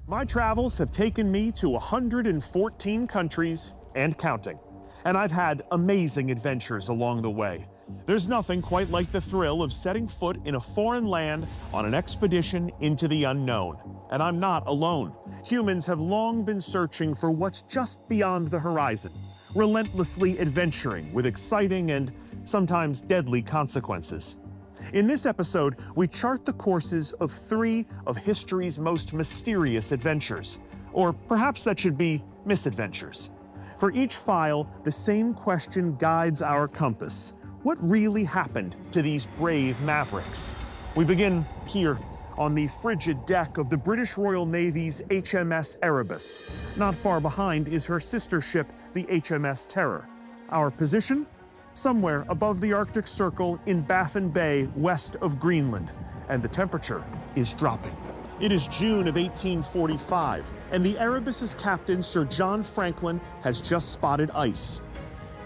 My travels have taken me to 114 countries and counting, and I've had amazing adventures along the way. There's nothing quite like the thrill of setting foot in a foreign land on an expedition into the unknown. And I'm not alone. Humans have long been searching for what's just beyond the horizon, relentlessly adventuring with exciting and sometimes deadly consequences. In this episode, we chart the courses of 3 of history's most mysterious adventures. Or perhaps that should be misadventures. For each file, the same question guides our compass. What really happened to these brave mavericks? We begin here on the frigid deck of the British Royal Navy's HMS Erebus. Not far behind is her sister ship, the HMS Terror. Our position? Somewhere above the Arctic Circle in Baffin Bay, west of Greenland, and the temperature is dropping. It is June of 1845, and the Erebus's captain, Sir John Franklin, has just spotted ice.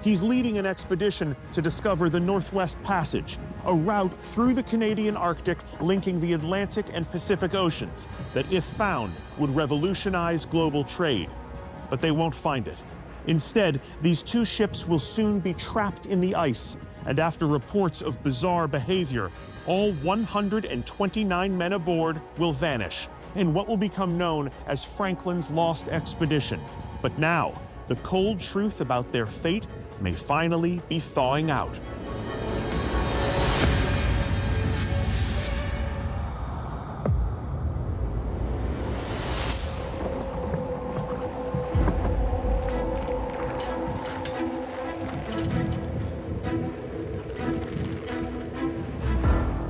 He's leading an expedition to discover the Northwest Passage, a route through the Canadian Arctic linking the Atlantic and Pacific Oceans that, if found, would revolutionize global trade. But they won't find it. Instead, these 2 ships will soon be trapped in the ice, and after reports of bizarre behavior, all 129 men aboard will vanish in what will become known as Franklin's Lost Expedition. But now, the cold truth about their fate may finally be thawing out.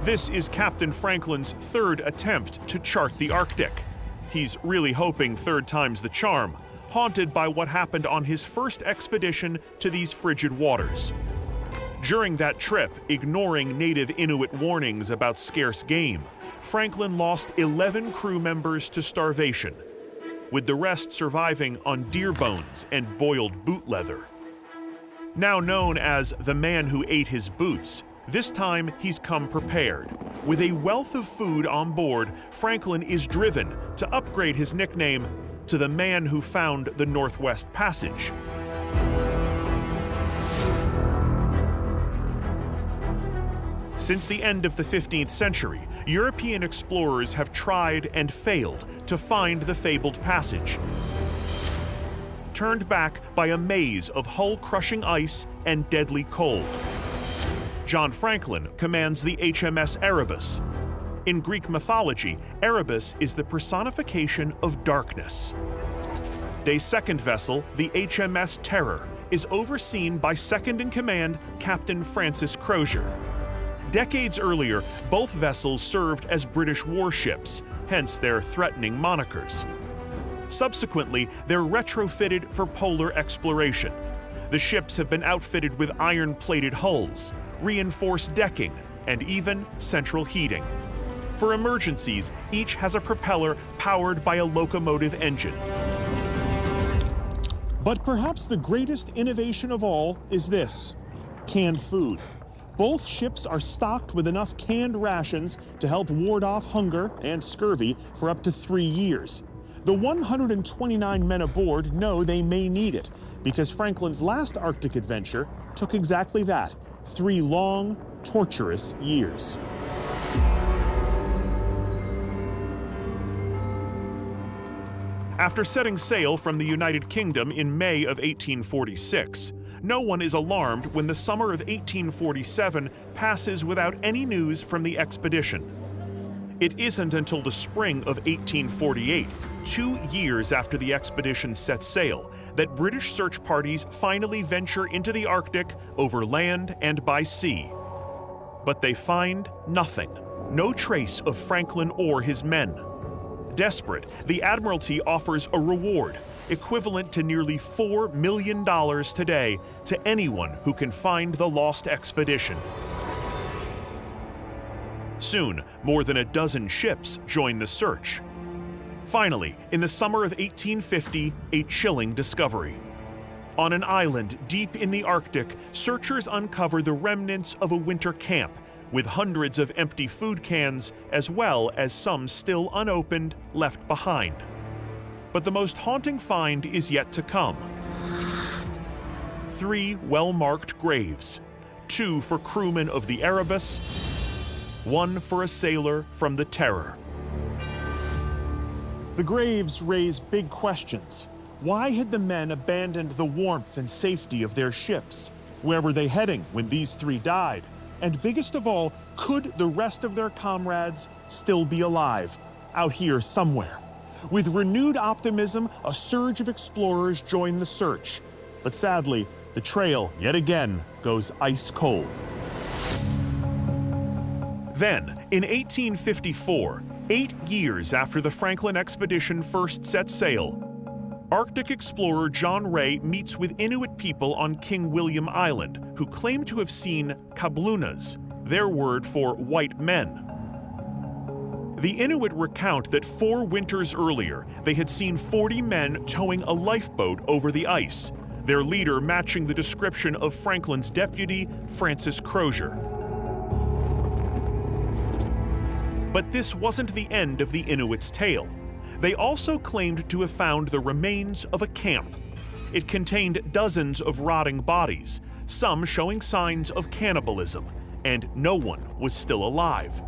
This is Captain Franklin's 3rd attempt to chart the Arctic. He's really hoping 3rd time's the charm, haunted by what happened on his first expedition to these frigid waters. During that trip, ignoring native Inuit warnings about scarce game, Franklin lost 11 crew members to starvation, with the rest surviving on deer bones and boiled boot leather. Now known as the man who ate his boots, this time he's come prepared. With a wealth of food on board, Franklin is driven to upgrade his nickname to the man who found the Northwest Passage. Since the end of the 15th century, European explorers have tried and failed to find the fabled passage, turned back by a maze of hull-crushing ice and deadly cold. John Franklin commands the HMS Erebus. In Greek mythology, Erebus is the personification of darkness. Day's 2nd vessel, the HMS Terror, is overseen by second-in-command Captain Francis Crozier. Decades earlier, both vessels served as British warships, hence their threatening monikers. Subsequently, they're retrofitted for polar exploration. The ships have been outfitted with iron-plated hulls, reinforced decking, and even central heating. For emergencies, each has a propeller powered by a locomotive engine. But perhaps the greatest innovation of all is this: canned food. Both ships are stocked with enough canned rations to help ward off hunger and scurvy for up to 3 years. The 129 men aboard know they may need it, because Franklin's last Arctic adventure took exactly that: 3 long, torturous years. After setting sail from the United Kingdom in May of 1846, no one is alarmed when the summer of 1847 passes without any news from the expedition. It isn't until the spring of 1848, 2 years after the expedition set sail, that British search parties finally venture into the Arctic over land and by sea. But they find nothing, no trace of Franklin or his men. Desperate, the Admiralty offers a reward, equivalent to nearly $4 million today, to anyone who can find the lost expedition. Soon, more than a dozen ships join the search. Finally, in the summer of 1850, a chilling discovery. On an island deep in the Arctic, searchers uncover the remnants of a winter camp, with hundreds of empty food cans, as well as some still unopened, left behind. But the most haunting find is yet to come. 3 well-marked graves, 2 for crewmen of the Erebus, 1 for a sailor from the Terror. The graves raise big questions. Why had the men abandoned the warmth and safety of their ships? Where were they heading when these 3 died? And biggest of all, could the rest of their comrades still be alive, out here somewhere? With renewed optimism, a surge of explorers join the search. But sadly, the trail, yet again, goes ice cold. Then, in 1854, 8 years after the Franklin expedition first set sail, Arctic explorer John Ray meets with Inuit people on King William Island who claim to have seen kablunas, their word for white men. The Inuit recount that 4 winters earlier, they had seen 40 men towing a lifeboat over the ice, their leader matching the description of Franklin's deputy, Francis Crozier. But this wasn't the end of the Inuits' tale. They also claimed to have found the remains of a camp. It contained dozens of rotting bodies, some showing signs of cannibalism, and no one was still alive.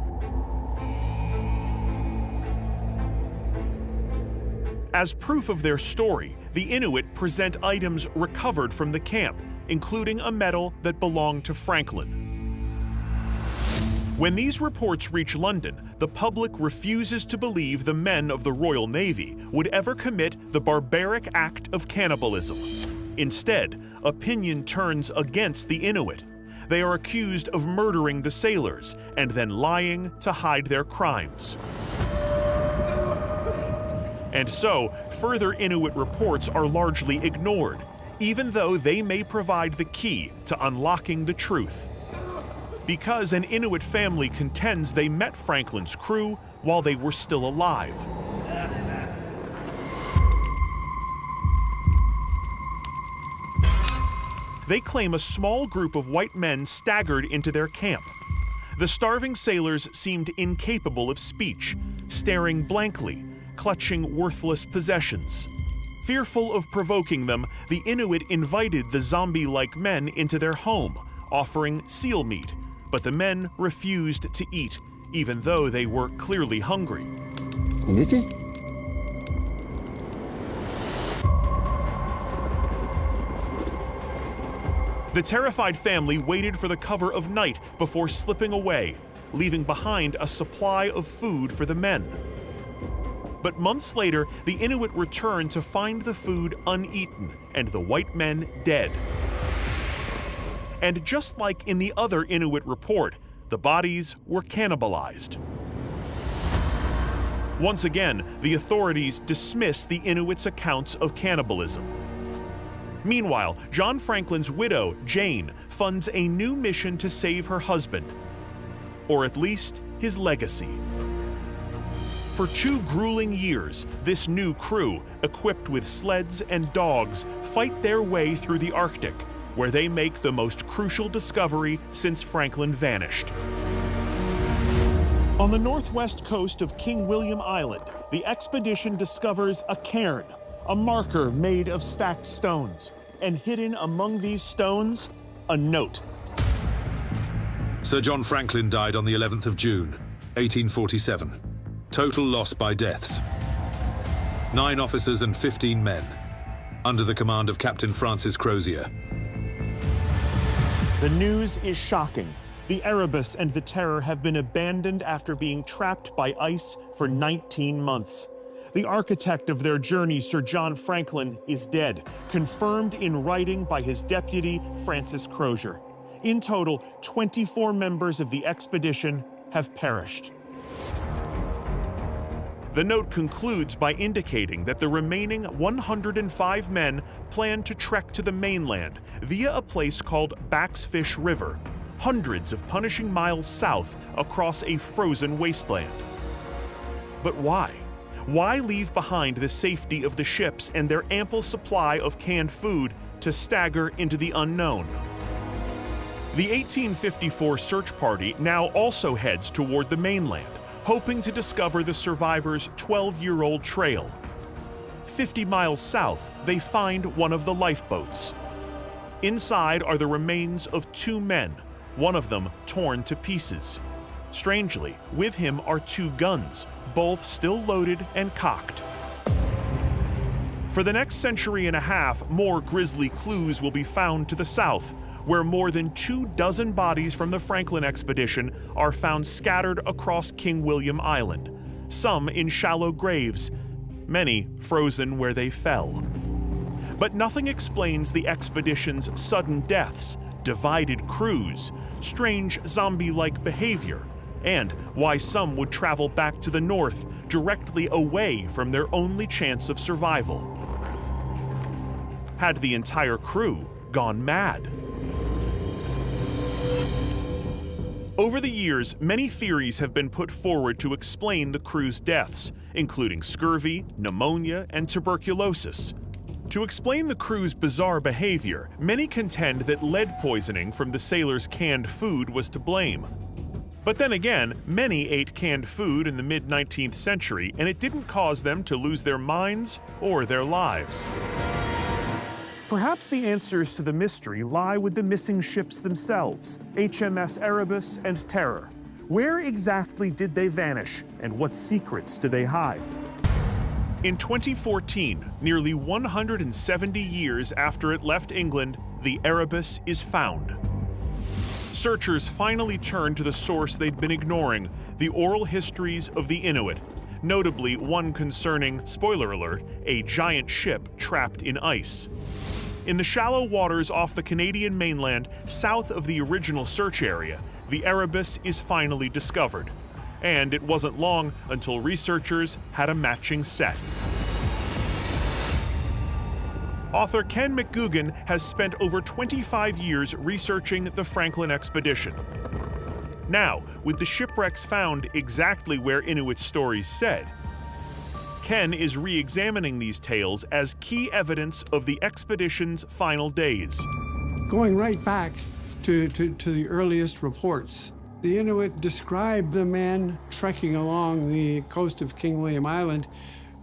As proof of their story, the Inuit present items recovered from the camp, including a medal that belonged to Franklin. When these reports reach London, the public refuses to believe the men of the Royal Navy would ever commit the barbaric act of cannibalism. Instead, opinion turns against the Inuit. They are accused of murdering the sailors and then lying to hide their crimes. And so, further Inuit reports are largely ignored, even though they may provide the key to unlocking the truth. Because an Inuit family contends they met Franklin's crew while they were still alive. They claim a small group of white men staggered into their camp. The starving sailors seemed incapable of speech, staring blankly, clutching worthless possessions. Fearful of provoking them, the Inuit invited the zombie-like men into their home, offering seal meat, but the men refused to eat, even though they were clearly hungry. The terrified family waited for the cover of night before slipping away, leaving behind a supply of food for the men. But months later, the Inuit returned to find the food uneaten and the white men dead. And just like in the other Inuit report, the bodies were cannibalized. Once again, the authorities dismiss the Inuits' accounts of cannibalism. Meanwhile, John Franklin's widow, Jane, funds a new mission to save her husband, or at least his legacy. For 2 grueling years, this new crew, equipped with sleds and dogs, fight their way through the Arctic, where they make the most crucial discovery since Franklin vanished. On the northwest coast of King William Island, the expedition discovers a cairn, a marker made of stacked stones, and hidden among these stones, a note. Sir John Franklin died on the 11th of June, 1847. Total loss by deaths. 9 officers and 15 men, under the command of Captain Francis Crozier. The news is shocking. The Erebus and the Terror have been abandoned after being trapped by ice for 19 months. The architect of their journey, Sir John Franklin, is dead, confirmed in writing by his deputy, Francis Crozier. In total, 24 members of the expedition have perished. The note concludes by indicating that the remaining 105 men plan to trek to the mainland via a place called Baxfish River, hundreds of punishing miles south across a frozen wasteland. But why? Why leave behind the safety of the ships and their ample supply of canned food to stagger into the unknown? The 1854 search party now also heads toward the mainland, hoping to discover the survivors' 12-year-old trail. 50 miles south, they find one of the lifeboats. Inside are the remains of 2 men, one of them torn to pieces. Strangely, with him are 2 guns, both still loaded and cocked. For the next century and a half, more grisly clues will be found to the south, where more than 24 bodies from the Franklin expedition are found scattered across King William Island, some in shallow graves, many frozen where they fell. But nothing explains the expedition's sudden deaths, divided crews, strange zombie-like behavior, and why some would travel back to the north, directly away from their only chance of survival. Had the entire crew gone mad? Over the years, many theories have been put forward to explain the crew's deaths, including scurvy, pneumonia, and tuberculosis. To explain the crew's bizarre behavior, many contend that lead poisoning from the sailors' canned food was to blame. But then again, many ate canned food in the mid-19th century, and it didn't cause them to lose their minds or their lives. Perhaps the answers to the mystery lie with the missing ships themselves, HMS Erebus and Terror. Where exactly did they vanish, and what secrets do they hide? In 2014, nearly 170 years after it left England, the Erebus is found. Searchers finally turned to the source they'd been ignoring, the oral histories of the Inuit, notably one concerning, spoiler alert, a giant ship trapped in ice. In the shallow waters off the Canadian mainland, south of the original search area, the Erebus is finally discovered. And it wasn't long until researchers had a matching set. Author Ken McGugan has spent over 25 years researching the Franklin expedition. Now, with the shipwrecks found exactly where Inuit stories said, Ken is re-examining these tales as key evidence of the expedition's final days. Going right back to the earliest reports, the Inuit described the men trekking along the coast of King William Island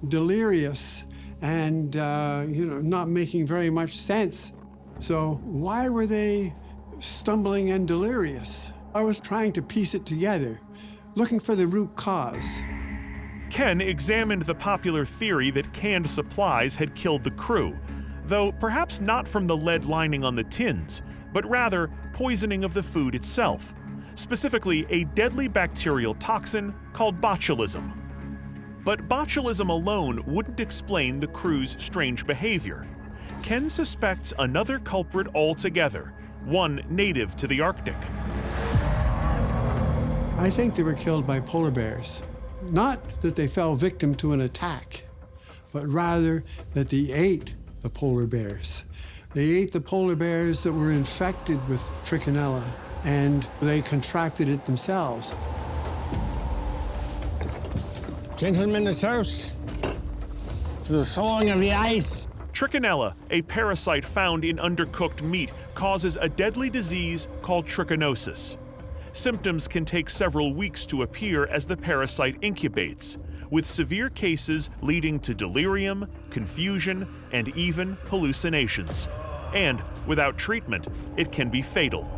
delirious and not making very much sense. So why were they stumbling and delirious? I was trying to piece it together, looking for the root cause. Ken examined the popular theory that canned supplies had killed the crew, though perhaps not from the lead lining on the tins, but rather poisoning of the food itself, specifically a deadly bacterial toxin called botulism. But botulism alone wouldn't explain the crew's strange behavior. Ken suspects another culprit altogether, one native to the Arctic. I think they were killed by polar bears. Not that they fell victim to an attack, but rather that they ate the polar bears. They ate the polar bears that were infected with trichinella, and they contracted it themselves. Gentlemen, a toast to the thawing of the ice. Trichinella, a parasite found in undercooked meat, causes a deadly disease called trichinosis. Symptoms can take several weeks to appear as the parasite incubates, with severe cases leading to delirium, confusion, and even hallucinations. And without treatment, it can be fatal.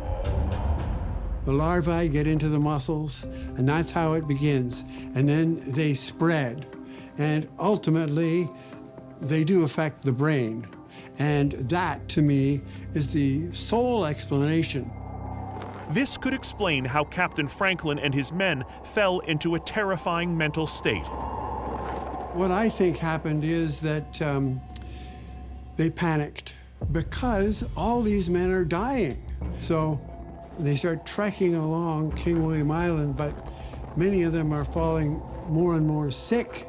The larvae get into the muscles, and that's how it begins. And then they spread. And ultimately, they do affect the brain. And that, to me, is the sole explanation. This could explain how Captain Franklin and his men fell into a terrifying mental state. What I think happened is that they panicked because all these men are dying. So they start trekking along King William Island, but many of them are falling more and more sick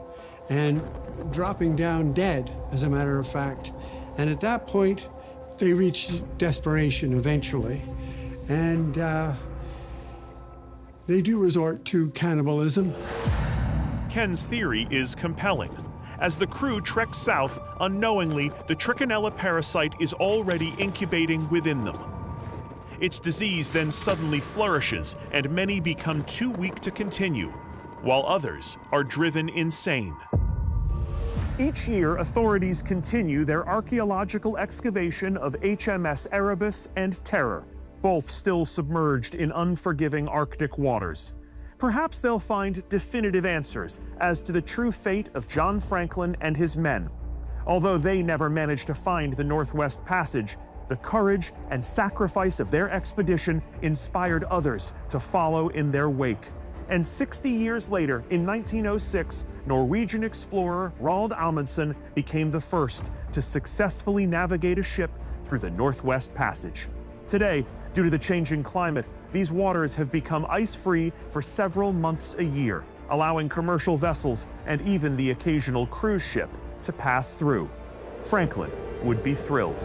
and dropping down dead, as a matter of fact. And at that point, they reach desperation eventually. And they do resort to cannibalism. Ken's theory is compelling. As the crew treks south, unknowingly, the trichinella parasite is already incubating within them. Its disease then suddenly flourishes, and many become too weak to continue, while others are driven insane. Each year, authorities continue their archaeological excavation of HMS Erebus and Terror, both still submerged in unforgiving Arctic waters. Perhaps they'll find definitive answers as to the true fate of John Franklin and his men. Although they never managed to find the Northwest Passage, the courage and sacrifice of their expedition inspired others to follow in their wake. And 60 years later, in 1906, Norwegian explorer Roald Amundsen became the first to successfully navigate a ship through the Northwest Passage. Today, due to the changing climate, these waters have become ice-free for several months a year, allowing commercial vessels and even the occasional cruise ship to pass through. Franklin would be thrilled.